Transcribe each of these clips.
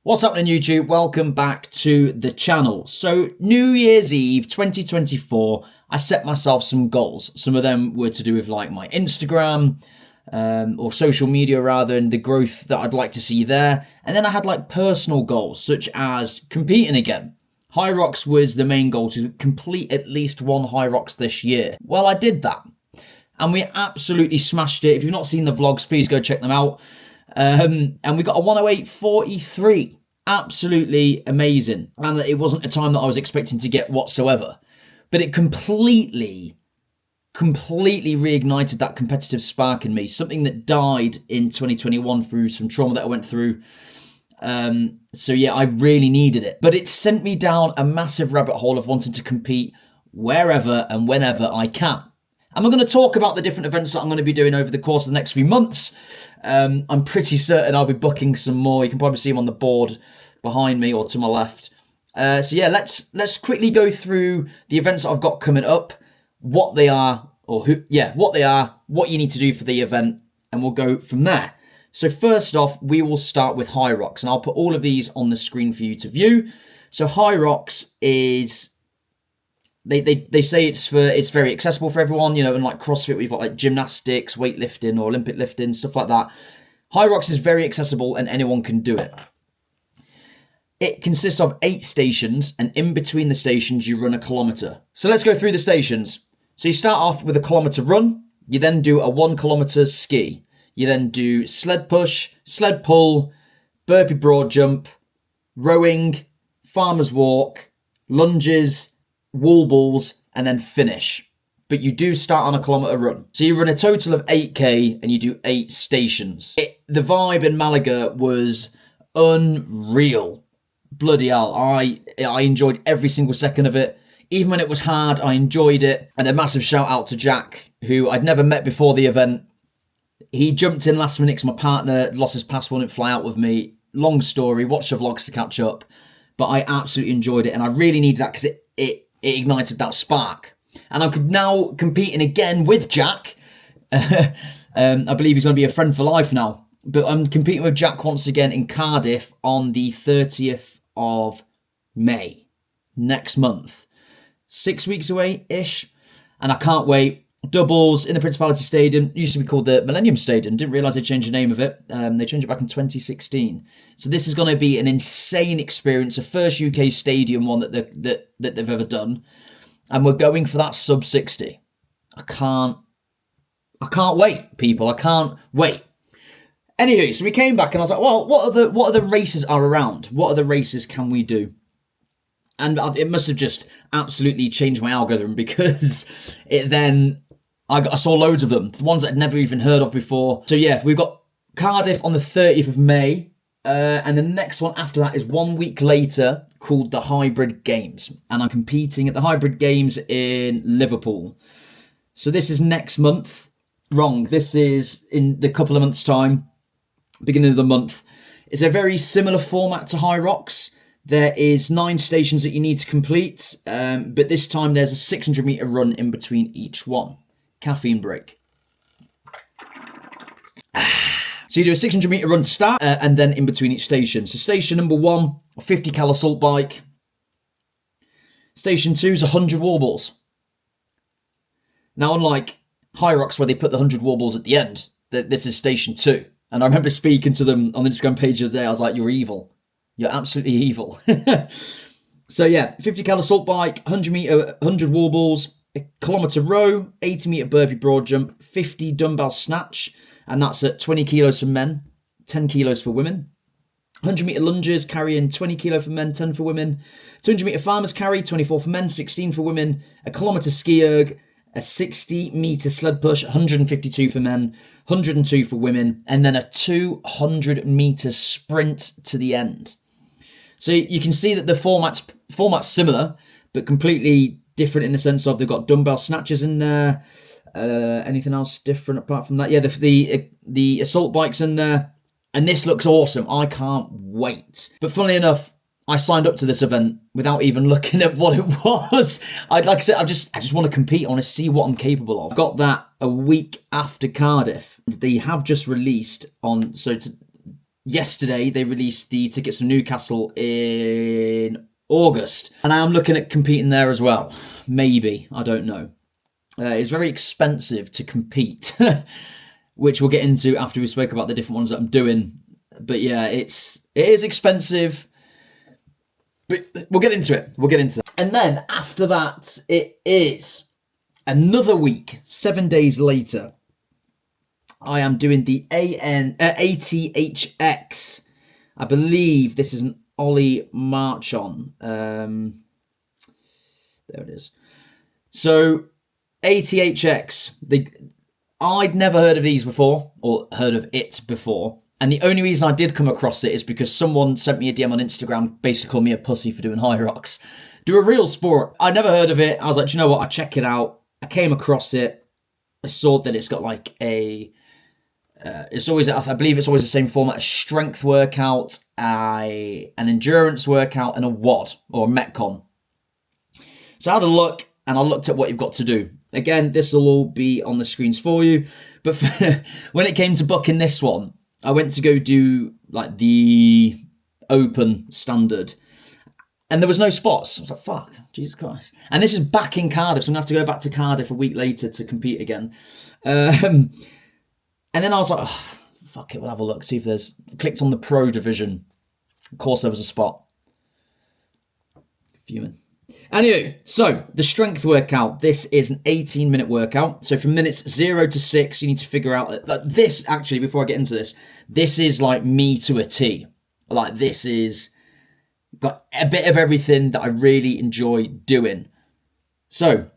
What's happening, YouTube? Welcome back to the channel. So New Year's Eve 2024, I set myself some goals. Some of them were to do with like my Instagram or social media rather, and the growth that I'd like to see there. And then I had like personal goals such as competing again. HYROX was the main goal, to complete at least one HYROX this year. Well, I did that and we absolutely smashed it. If you've not seen the vlogs, please go check them out. And we got a 108.43. Absolutely amazing. And it wasn't a time that I was expecting to get whatsoever. But it completely reignited that competitive spark in me. Something that died in 2021 through some trauma that I went through. So yeah, I really needed it. But it sent me down a massive rabbit hole of wanting to compete wherever and whenever I can. And we're going to talk about the different events that I'm going to be doing over the course of the next few months. I'm pretty certain I'll be booking some more. You can probably see them on the board behind me or to my left. So yeah, let's quickly go through the events that I've got coming up, what they are, what you need to do for the event, and we'll go from there. So first off, we will start with HYROX, and I'll put all of these on the screen for you to view. So HYROX is... They say it's very accessible for everyone, you know, and like CrossFit, we've got like gymnastics, weightlifting or Olympic lifting, stuff like that. HYROX is very accessible and anyone can do it. It consists of 8 stations, and in between the stations, you run a kilometre. So let's go through the stations. So you start off with a kilometre run, you then do a 1 kilometre ski, you then do sled push, sled pull, burpee broad jump, rowing, farmer's walk, lunges, wall balls, and then finish. But you do start on a kilometre run. So you run a total of 8k and you do 8 stations. The vibe in Malaga was unreal. Bloody hell. I enjoyed every single second of it. Even when it was hard, I enjoyed it. And a massive shout out to Jack, who I'd never met before the event. He jumped in last minute because my partner lost his passport and didn't fly out with me. Long story, watch the vlogs to catch up. But I absolutely enjoyed it, and I really needed that because it ignited that spark. And I'm now competing again with Jack. I believe he's going to be a friend for life now. But I'm competing with Jack once again in Cardiff on the 30th of May. Next month. 6 weeks away-ish. And I can't wait. Doubles in the Principality Stadium. It used to be called the Millennium Stadium. Didn't realise they changed the name of it. They changed it back in 2016. So this is going to be an insane experience. The first UK stadium one that they've ever done. And we're going for that sub 60. I can't wait, people. I can't wait. Anyway, so we came back and I was like, well, what other races are around? What other races can we do? And it must have just absolutely changed my algorithm, because I saw loads of them, the ones that I'd never even heard of before. So yeah, we've got Cardiff on the 30th of May. And the next one after that is 1 week later, called the Hybrid Games. And I'm competing at the Hybrid Games in Liverpool. So this is next month. Wrong, this is in the couple of months' time, beginning of the month. It's a very similar format to HYROX. There is 9 stations that you need to complete, but this time there's a 600 metre run in between each one. Caffeine break. So you do a 600 metre run to start, and then in between each station. So station number 1, a 50 cal assault bike. Station 2 is 100 wall balls. Now, unlike HYROX, where they put the 100 wall balls at the end, this is station 2. And I remember speaking to them on the Instagram page the other day. I was like, you're evil. You're absolutely evil. So yeah, 50 cal assault bike, 100 wall balls, a kilometre row, 80 metre burpee broad jump, 50 dumbbell snatch, and that's at 20 kilos for men, 10 kilos for women. 100 metre lunges, carrying 20 kilo for men, 10 for women. 200 metre farmers carry, 24 for men, 16 for women. A kilometre ski erg, a 60 metre sled push, 152 for men, 102 for women, and then a 200 metre sprint to the end. So you can see that the format's similar, but completely different in the sense of they've got dumbbell snatches in there. Anything else different apart from that? Yeah, the assault bike's in there. And this looks awesome. I can't wait. But funnily enough, I signed up to this event without even looking at what it was. Like I said, I just want to compete. I want to see what I'm capable of. Got that a week after Cardiff. They have just released on... yesterday they released the tickets to Newcastle in August, and I'm looking at competing there as well. Maybe, I don't know. It's very expensive to compete, which we'll get into after we spoke about the different ones that I'm doing. But yeah, it is expensive. But we'll get into it. And then after that, it is another week, 7 days later. I am doing the ATHX. I believe this is an Ollie March on. There it is. So ATHX, I'd never heard of these before, or heard of it before. And the only reason I did come across it is because someone sent me a DM on Instagram, basically called me a pussy for doing HYROX. Do a real sport. I'd never heard of it. I was like, do you know what? I'll check it out. I came across it. I saw that it's got like I believe it's always the same format: a strength workout, an endurance workout, and a WOD, or a Metcon. So I had a look, and I looked at what you've got to do. Again, this will all be on the screens for you. But when it came to booking this one, I went to go do like the open standard, and there was no spots. I was like, fuck, Jesus Christ. And this is back in Cardiff, so I'm going to have to go back to Cardiff a week later to compete again. And then I was like, oh, fuck it, we'll have a look, see if there's... Clicked on the pro division. Of course there was a spot. Fuming. Anyway, so the strength workout. This is an 18-minute workout. So from minutes 0 to 6, you need to figure out... This, actually, before I get into this is like me to a T. Like, this is... got a bit of everything that I really enjoy doing. So...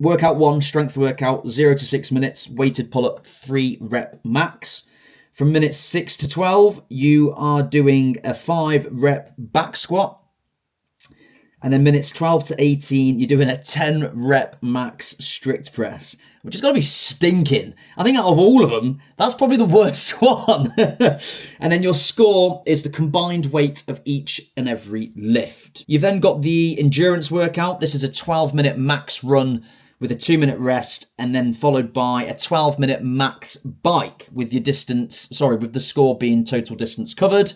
Workout 1, strength workout, 0 to 6 minutes, weighted pull-up, 3 rep max. From minutes 6 to 12, you are doing a 5 rep back squat. And then minutes 12 to 18, you're doing a 10 rep max strict press, which is going to be stinking. I think out of all of them, that's probably the worst one. And then your score is the combined weight of each and every lift. You've then got the endurance workout. This is a 12-minute max run with a 2-minute rest, and then followed by a 12-minute max bike with your distance, with the score being total distance covered.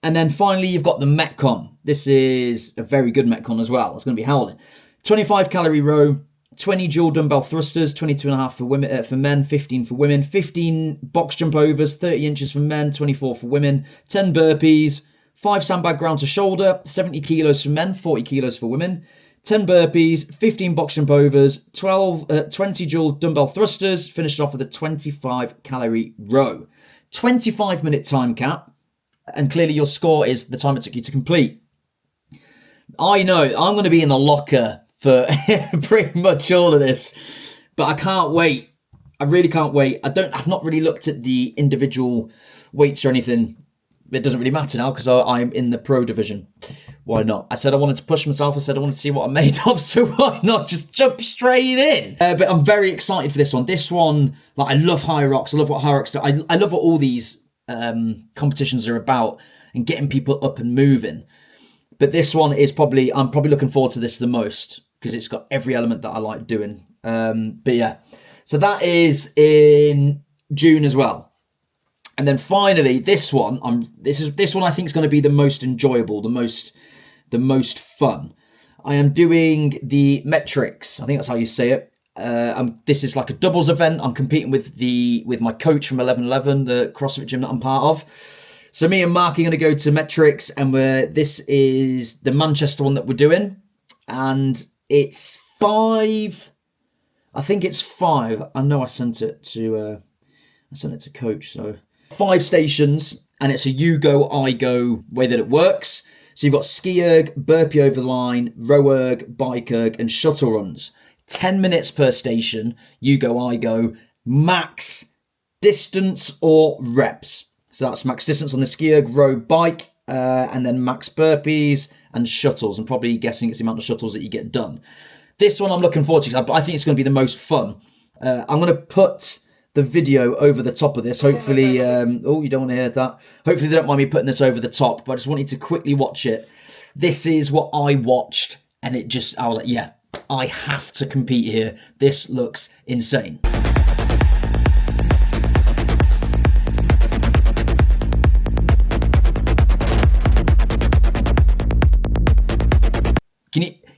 And then finally, you've got the Metcon. This is a very good Metcon as well. It's going to be howling. 25 calorie row, 20 dual dumbbell thrusters, 22.5 for women, for men, 15 for women, 15 box jump overs, 30 inches for men, 24 for women, 10 burpees, 5 sandbag ground to shoulder, 70 kilos for men, 40 kilos for women, 10 burpees, 15 box jump overs, 20 dual dumbbell thrusters, finished off with a 25 calorie row. 25-minute time cap, and clearly your score is the time it took you to complete. I know, I'm going to be in the locker for pretty much all of this, but I can't wait. I really can't wait. I've not really looked at the individual weights or anything. It doesn't really matter now because I'm in the pro division. Why not? I said I wanted to push myself. I said I wanted to see what I'm made of, so why not just jump straight in? But I'm very excited for this one. This one, like, I love HYROX. I love what HYROX do. I love what all these competitions are about and getting people up and moving. But this one is I'm probably looking forward to this the most because it's got every element that I like doing. But yeah, so that is in June as well. And then finally, this one I think is going to be the most enjoyable, the most fun. I am doing the metrics. I think that's how you say it. This is like a doubles event. I'm competing with my coach from 1111, the CrossFit gym that I'm part of. So me and Mark are going to go to metrics, and this is the Manchester one that we're doing, and it's 5. I think it's 5. I know I sent it to coach. So 5 stations, and it's a you go, I go way that it works. So you've got ski erg, burpee over the line, row erg, bike erg, and shuttle runs. 10 minutes per station, you go, I go, max distance or reps. So that's max distance on the ski erg, row, bike, and then max burpees and shuttles. I'm probably guessing it's the amount of shuttles that you get done. This one I'm looking forward to because I think it's going to be the most fun. I'm going to put the video over the top of this. Hopefully, you don't want to hear that. Hopefully they don't mind me putting this over the top, but I just wanted to quickly watch it. This is what I watched, and I was like, yeah, I have to compete here. This looks insane.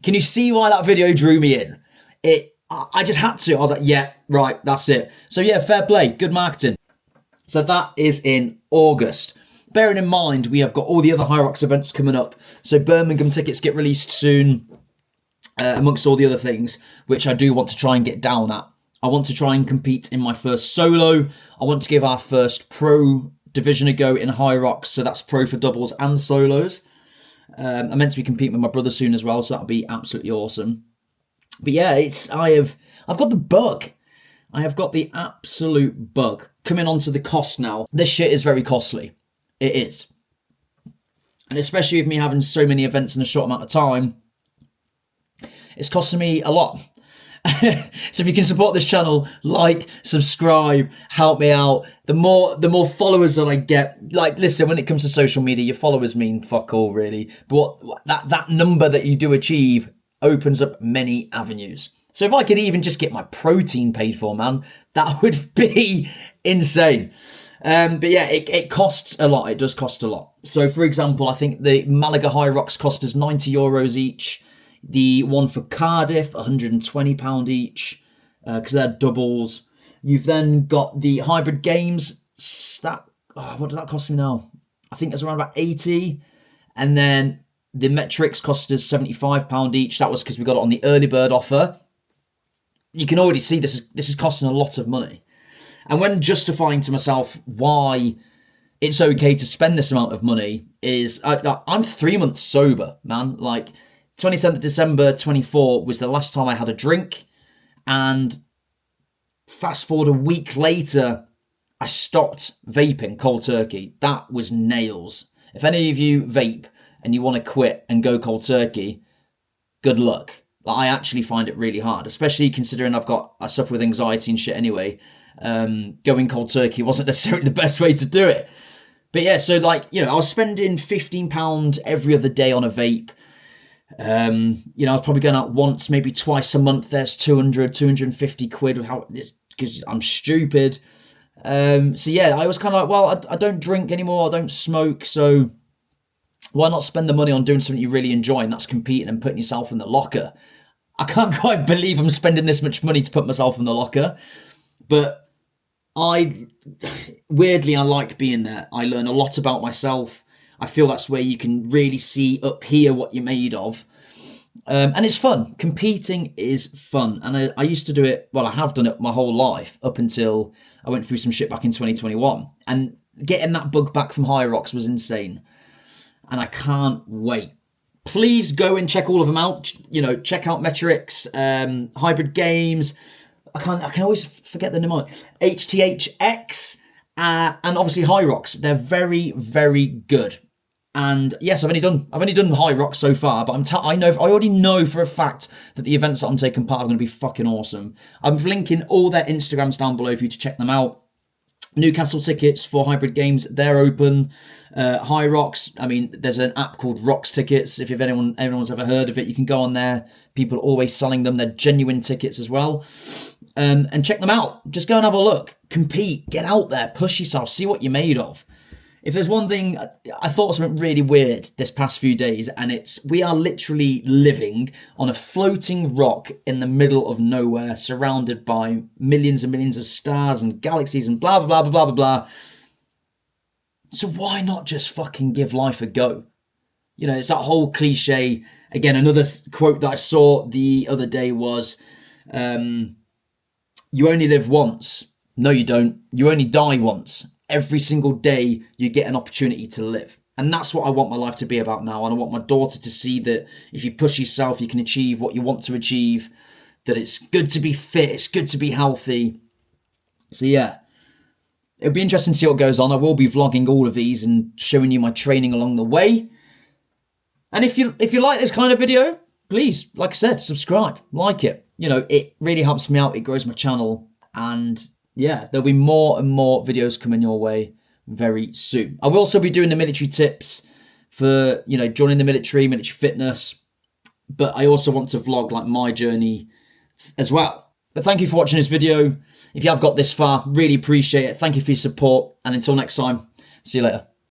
Can you see why that video drew me in? I just had to. I was like, yeah, right, that's it. So yeah, fair play, good marketing. So that is in August. Bearing in mind, we have got all the other HYROX events coming up. So Birmingham tickets get released soon, amongst all the other things, which I do want to try and get down at. I want to try and compete in my first solo. I want to give our first pro division a go in HYROX. So that's pro for doubles and solos. I'm meant to be competing with my brother soon as well, so that'll be absolutely awesome. But yeah, I've got the bug. I have got the absolute bug. Coming on to the cost now. This shit is very costly. It is. And especially with me having so many events in a short amount of time, it's costing me a lot. So if you can support this channel, like, subscribe, help me out. The more followers that I get, like, listen, when it comes to social media, your followers mean fuck all, really. But that number that you do achieve opens up many avenues. So if I could even just get my protein paid for, man, that would be insane. But yeah, it costs a lot. It does cost a lot. So for example, I think the Malaga HYROX cost us €90 each. The one for Cardiff, £120 each, because they're doubles. You've then got the hybrid games. What did that cost me now? I think it's around about 80. And then the metrics cost us £75 each. That was because we got it on the early bird offer. You can already see this is costing a lot of money. And when justifying to myself why it's okay to spend this amount of money is I'm 3 months sober, man. Like 27th of December 24 was the last time I had a drink. And fast forward a week later, I stopped vaping cold turkey. That was nails. If any of you vape and you want to quit and go cold turkey, good luck. Like, I actually find it really hard, especially considering I suffer with anxiety and shit anyway. Going cold turkey wasn't necessarily the best way to do it. But yeah, so like, you know, I was spending £15 every other day on a vape. You know, I was probably going out once, maybe twice a month. There's 250 quid because I'm stupid. So yeah, I was kind of like, well, I don't drink anymore. I don't smoke. So why not spend the money on doing something you really enjoy, and that's competing and putting yourself in the locker. I can't quite believe I'm spending this much money to put myself in the locker, but weirdly, I like being there. I learn a lot about myself. I feel that's where you can really see up here what you're made of. And it's fun. Competing is fun. And I used to do it, well, I have done it my whole life up until I went through some shit back in 2021. And getting that bug back from HYROX was insane. And I can't wait. Please go and check all of them out. You know, check out Metrics, Hybrid Games. I can always forget the name of it. HTHX, and obviously HYROX. They're very, very good. And yes, I've only done HYROX so far, but I already know for a fact that the events that I'm taking part are going to be fucking awesome. I'm linking all their Instagrams down below for you to check them out. Newcastle tickets for Hybrid Games, they're open. HYROX, I mean, there's an app called ROX Tickets. If anyone's ever heard of it, you can go on there. People are always selling them. They're genuine tickets as well. And check them out. Just go and have a look. Compete. Get out there. Push yourself. See what you're made of. If there's one thing, I thought something really weird this past few days, and it's we are literally living on a floating rock in the middle of nowhere, surrounded by millions and millions of stars and galaxies and blah, blah, blah, blah, blah, blah. So why not just fucking give life a go? You know, it's that whole cliche. Again, another quote that I saw the other day was, you only live once. No, you don't. You only die once. Every single day you get an opportunity to live. And that's what I want my life to be about now. And I want my daughter to see that if you push yourself, you can achieve what you want to achieve, that it's good to be fit, it's good to be healthy. So yeah, it'll be interesting to see what goes on. I will be vlogging all of these and showing you my training along the way. And if you like this kind of video, please, like I said, subscribe, like it. You know, it really helps me out. It grows my channel. And yeah, there'll be more and more videos coming your way very soon. I will also be doing the military tips for, you know, joining the military fitness. But I also want to vlog like my journey as well. But thank you for watching this video. If you have got this far, really appreciate it. Thank you for your support. And until next time, see you later.